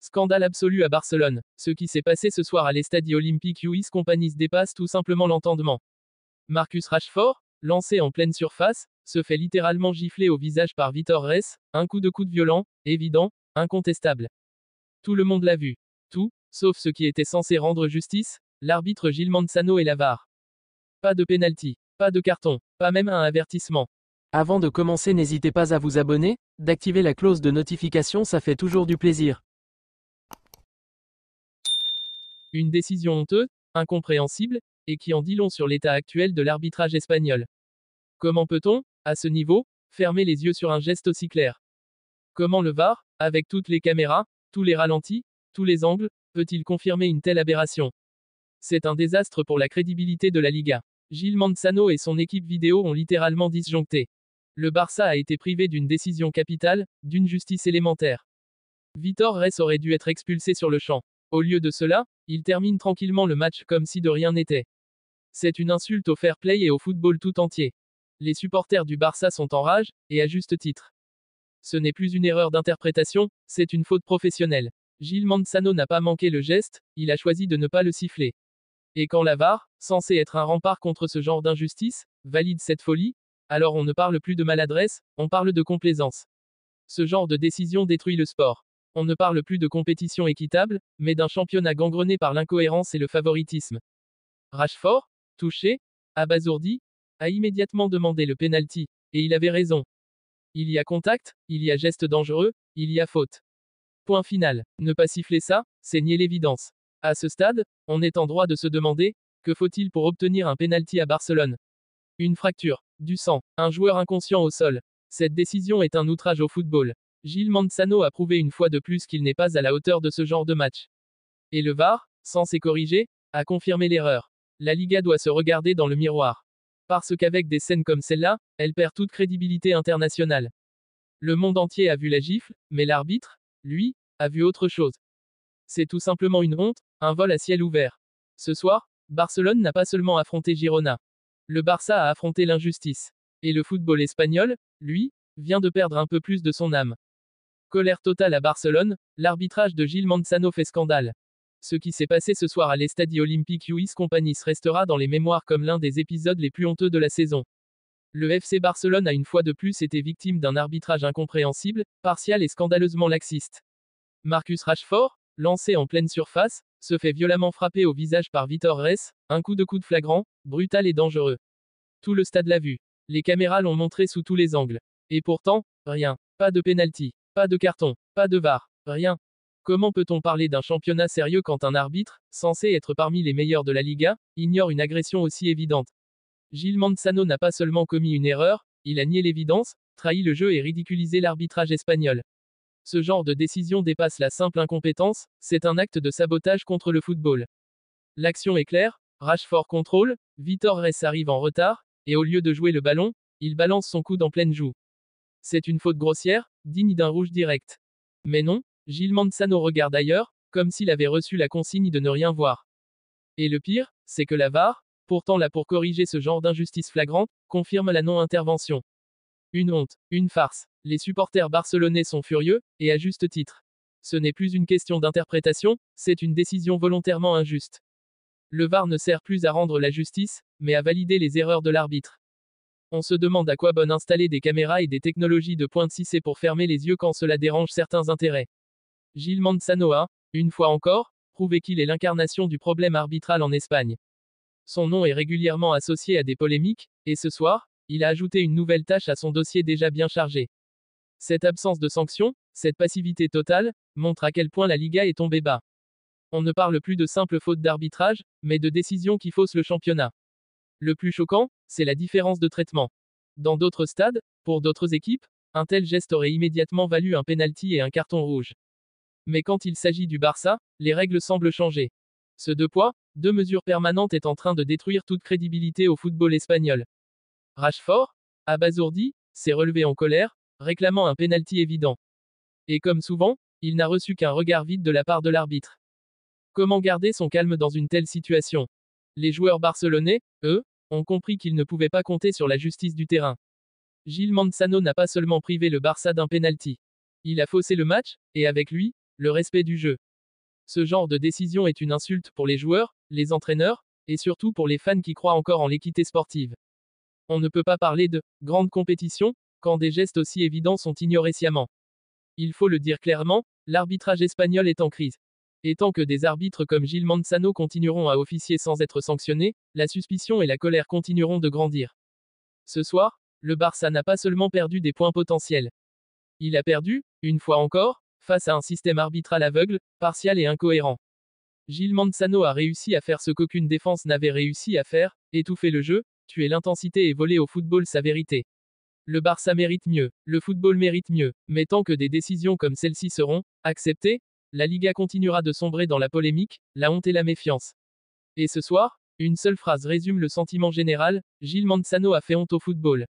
Scandale absolu à Barcelone. Ce qui s'est passé ce soir à l'Estadi Olympique Lluís Companys dépasse tout simplement l'entendement. Marcus Rashford, lancé en pleine surface, se fait littéralement gifler au visage par Vitor Reis, un coup de coude violent, évident, incontestable. Tout le monde l'a vu. Tout, sauf ce qui était censé rendre justice, l'arbitre Gil Manzano et la VAR. Pas de pénalty, pas de carton, pas même un avertissement. Avant de commencer, n'hésitez pas à vous abonner, d'activer la clause de notification, ça fait toujours du plaisir. Une décision honteuse, incompréhensible, et qui en dit long sur l'état actuel de l'arbitrage espagnol. Comment peut-on, à ce niveau, fermer les yeux sur un geste aussi clair? Comment le VAR, avec toutes les caméras, tous les ralentis, tous les angles, peut-il confirmer une telle aberration? C'est un désastre pour la crédibilité de la Liga. Gil Manzano et son équipe vidéo ont littéralement disjoncté. Le Barça a été privé d'une décision capitale, d'une justice élémentaire. Vitor Reis aurait dû être expulsé sur le champ. Au lieu de cela, il termine tranquillement le match comme si de rien n'était. C'est une insulte au fair play et au football tout entier. Les supporters du Barça sont en rage, et à juste titre. Ce n'est plus une erreur d'interprétation, c'est une faute professionnelle. Gil Manzano n'a pas manqué le geste, il a choisi de ne pas le siffler. Et quand la VAR, censée être un rempart contre ce genre d'injustice, valide cette folie, alors on ne parle plus de maladresse, on parle de complaisance. Ce genre de décision détruit le sport. On ne parle plus de compétition équitable, mais d'un championnat gangrené par l'incohérence et le favoritisme. Rashford, touché, abasourdi, a immédiatement demandé le penalty, et il avait raison. Il y a contact, il y a geste dangereux, il y a faute. Point final. Ne pas siffler ça, c'est nier l'évidence. À ce stade, on est en droit de se demander, que faut-il pour obtenir un penalty à Barcelone? Une fracture, du sang, un joueur inconscient au sol. Cette décision est un outrage au football. Gil Manzano a prouvé une fois de plus qu'il n'est pas à la hauteur de ce genre de match. Et le VAR, censé corriger, a confirmé l'erreur. La Liga doit se regarder dans le miroir. Parce qu'avec des scènes comme celle-là, elle perd toute crédibilité internationale. Le monde entier a vu la gifle, mais l'arbitre, lui, a vu autre chose. C'est tout simplement une honte, un vol à ciel ouvert. Ce soir, Barcelone n'a pas seulement affronté Girona. Le Barça a affronté l'injustice. Et le football espagnol, lui, vient de perdre un peu plus de son âme. Colère totale à Barcelone, l'arbitrage de Gil Manzano fait scandale. Ce qui s'est passé ce soir à l'Estadi Olympique Lluís Companys restera dans les mémoires comme l'un des épisodes les plus honteux de la saison. Le FC Barcelone a une fois de plus été victime d'un arbitrage incompréhensible, partial et scandaleusement laxiste. Marcus Rashford, lancé en pleine surface, se fait violemment frapper au visage par Vitor Reis, un coup de coude flagrant, brutal et dangereux. Tout le stade l'a vu. Les caméras l'ont montré sous tous les angles. Et pourtant, rien. Pas de penalty. Pas de carton, pas de VAR, rien. Comment peut-on parler d'un championnat sérieux quand un arbitre, censé être parmi les meilleurs de la Liga, ignore une agression aussi évidente? Gil Manzano n'a pas seulement commis une erreur, il a nié l'évidence, trahi le jeu et ridiculisé l'arbitrage espagnol. Ce genre de décision dépasse la simple incompétence, c'est un acte de sabotage contre le football. L'action est claire, Rashford contrôle, Vitor Reis arrive en retard, et au lieu de jouer le ballon, il balance son coude en pleine joue. C'est une faute grossière, digne d'un rouge direct. Mais non, Gil Manzano regarde ailleurs, comme s'il avait reçu la consigne de ne rien voir. Et le pire, c'est que la VAR, pourtant là pour corriger ce genre d'injustice flagrante, confirme la non-intervention. Une honte, une farce. Les supporters barcelonais sont furieux, et à juste titre. Ce n'est plus une question d'interprétation, c'est une décision volontairement injuste. Le VAR ne sert plus à rendre la justice, mais à valider les erreurs de l'arbitre. On se demande à quoi bon installer des caméras et des technologies de pointe si c'est pour fermer les yeux quand cela dérange certains intérêts. Gil Manzano a, une fois encore, prouvé qu'il est l'incarnation du problème arbitral en Espagne. Son nom est régulièrement associé à des polémiques, et ce soir, il a ajouté une nouvelle tâche à son dossier déjà bien chargé. Cette absence de sanction, cette passivité totale, montre à quel point la Liga est tombée bas. On ne parle plus de simples fautes d'arbitrage, mais de décisions qui faussent le championnat. Le plus choquant, c'est la différence de traitement. Dans d'autres stades, pour d'autres équipes, un tel geste aurait immédiatement valu un penalty et un carton rouge. Mais quand il s'agit du Barça, les règles semblent changer. Ce deux poids, deux mesures permanentes est en train de détruire toute crédibilité au football espagnol. Rashford, abasourdi, s'est relevé en colère, réclamant un penalty évident. Et comme souvent, il n'a reçu qu'un regard vide de la part de l'arbitre. Comment garder son calme dans une telle situation? Les joueurs barcelonais, eux, ont compris qu'ils ne pouvaient pas compter sur la justice du terrain. Gil Manzano n'a pas seulement privé le Barça d'un penalty. Il a faussé le match, et avec lui, le respect du jeu. Ce genre de décision est une insulte pour les joueurs, les entraîneurs, et surtout pour les fans qui croient encore en l'équité sportive. On ne peut pas parler de grande compétition quand des gestes aussi évidents sont ignorés sciemment. Il faut le dire clairement, l'arbitrage espagnol est en crise. Et tant que des arbitres comme Gil Manzano continueront à officier sans être sanctionnés, la suspicion et la colère continueront de grandir. Ce soir, le Barça n'a pas seulement perdu des points potentiels. Il a perdu, une fois encore, face à un système arbitral aveugle, partial et incohérent. Gil Manzano a réussi à faire ce qu'aucune défense n'avait réussi à faire, étouffer le jeu, tuer l'intensité et voler au football sa vérité. Le Barça mérite mieux, le football mérite mieux, mais tant que des décisions comme celle-ci seront acceptées, la Liga continuera de sombrer dans la polémique, la honte et la méfiance. Et ce soir, une seule phrase résume le sentiment général, Gil Manzano a fait honte au football.